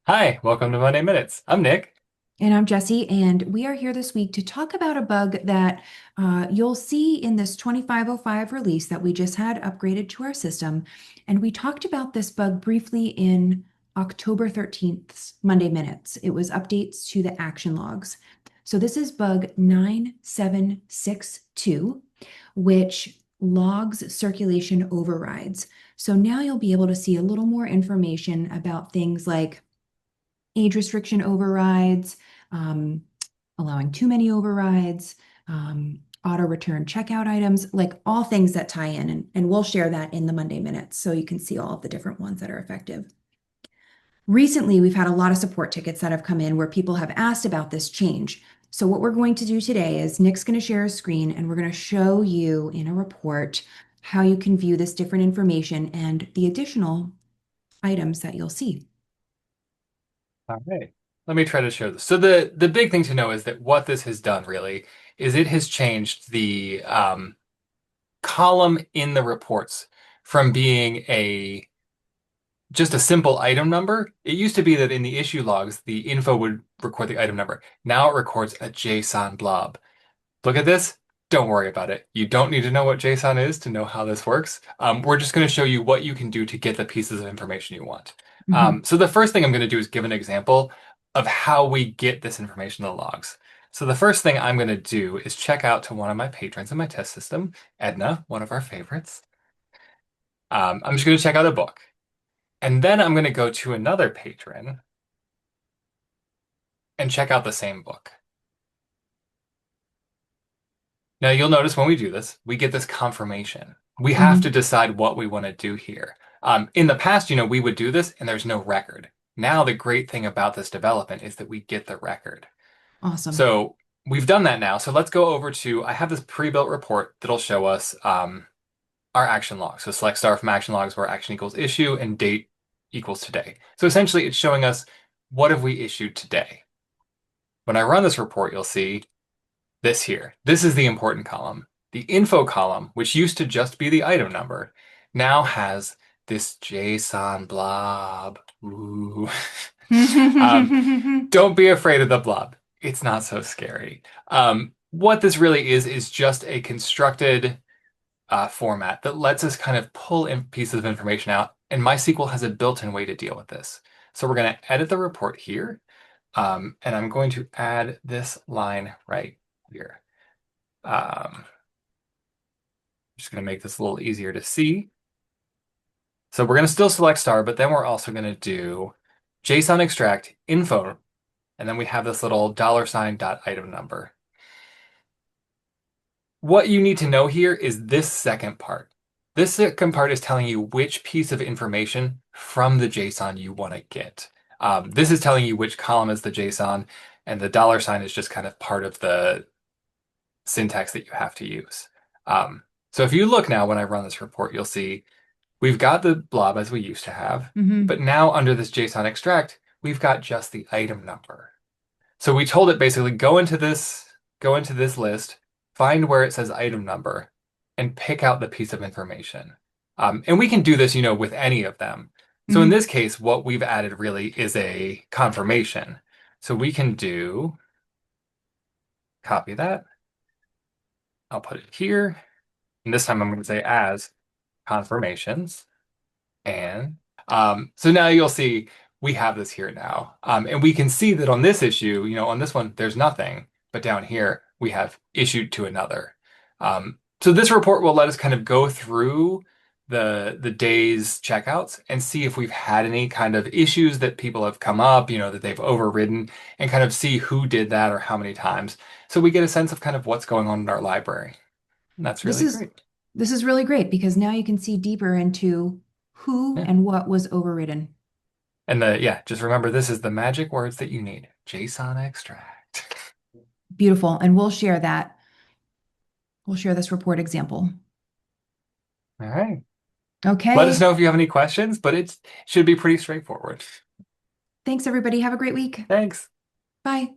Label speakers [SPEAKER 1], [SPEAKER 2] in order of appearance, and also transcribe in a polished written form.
[SPEAKER 1] Hi, welcome to Monday Minutes. I'm Nick.
[SPEAKER 2] And I'm Jessie, and we are here this week to talk about a bug that you'll see in this 2505 release that we just had upgraded to our system. And we talked about this bug briefly in October 13th's Monday Minutes. It was updates to the action logs. So this is bug 9762, which logs circulation overrides. So now you'll be able to see a little more information about things like age restriction overrides, um, allowing too many overrides, auto return checkout items, like all things that tie in. And we'll share that in the Monday minutes so you can see all of the different ones that are effective. Recently, we've had a lot of support tickets that have come in where people have asked about this change. So what we're going to do today is Nick's going to share a screen and we're going to show you in a report how you can view this different information and the additional items that you'll see.
[SPEAKER 1] All right. Let me try to show this. So the big thing to know is that what this has done really is it has changed the column in the reports from being a just a simple item number. It used to be that in the issue logs, the info would record the item number. Now it records a JSON blob. Look at this. Don't worry about it. You don't need to know what JSON is to know how this works. We're just going to show you what you can do to get the pieces of information you want.
[SPEAKER 2] Mhm.
[SPEAKER 1] So the first thing I'm going to do is give an example of how we get this information in the logs. So the first thing I'm going to do is check out to one of my patrons in my test system, Edna, one of our favorites. I'm just going to check out a book. And then I'm going to go to another patron and check out the same book. Now you'll notice when we do this, we get this confirmation. We have to
[SPEAKER 2] Mhm.
[SPEAKER 1] decide what we want to do here. In the past, we would do this and there's no record. Now the great thing about this development is that we get the record.
[SPEAKER 2] Awesome.
[SPEAKER 1] So we've done that now. So let's go over to, I have this pre-built report that'll show us our action log. So select star from action logs where action equals issue and date equals today. So essentially it's showing us what have we issued today. When I run this report, you'll see this here. This is the important column. The info column, which used to just be the item number, now has this JSON blob. Ooh. Um, don't be afraid of the blob. It's not so scary. What this really is just a constructed format that lets us kind of pull in pieces of information out, and MySQL has a built-in way to deal with this. So we're going to edit the report here, and I'm going to add this line right here. Just going to make this a little easier to see. So we're going to still select star, but then we're also going to do JSON extract info, and then we have this little $ dot item number. What you need to know here is this second part. This second part is telling you which piece of information from the JSON you want to get. This is telling you which column is the JSON, and the $ is just kind of part of the syntax that you have to use. So if you look now when I run this report, you'll see we've got the blob as we used to have,
[SPEAKER 2] Hmm.
[SPEAKER 1] but now under this JSON extract, we've got just the item number. So we told it basically go into this list, find where it says item number, and pick out the piece of information. And we can do this, with any of them. So in
[SPEAKER 2] Hmm.
[SPEAKER 1] this case, what we've added really is a confirmation. So we can do, copy that. I'll put it here. And this time I'm going to say as confirmations. And so now you'll see we have this here now. And we can see that on this issue, on this one, there's nothing. But down here, we have issued to another. So this report will let us kind of go through the day's checkouts and see if we've had any kind of issues that people have come up, that they've overridden, and kind of see who did that or how many times. So we get a sense of kind of what's going on in our library. And that's
[SPEAKER 2] This
[SPEAKER 1] really
[SPEAKER 2] is
[SPEAKER 1] great.
[SPEAKER 2] this is really great because now you can see deeper into who
[SPEAKER 1] Yeah.
[SPEAKER 2] and what was overridden.
[SPEAKER 1] And yeah, just remember this is the magic words that you need. JSON extract.
[SPEAKER 2] Beautiful. And we'll share that. We'll share this report example.
[SPEAKER 1] All right. Let us
[SPEAKER 2] Okay.
[SPEAKER 1] know if you have any questions, but it should be pretty straightforward.
[SPEAKER 2] Thanks, everybody. Have a great week.
[SPEAKER 1] Thanks.
[SPEAKER 2] Bye.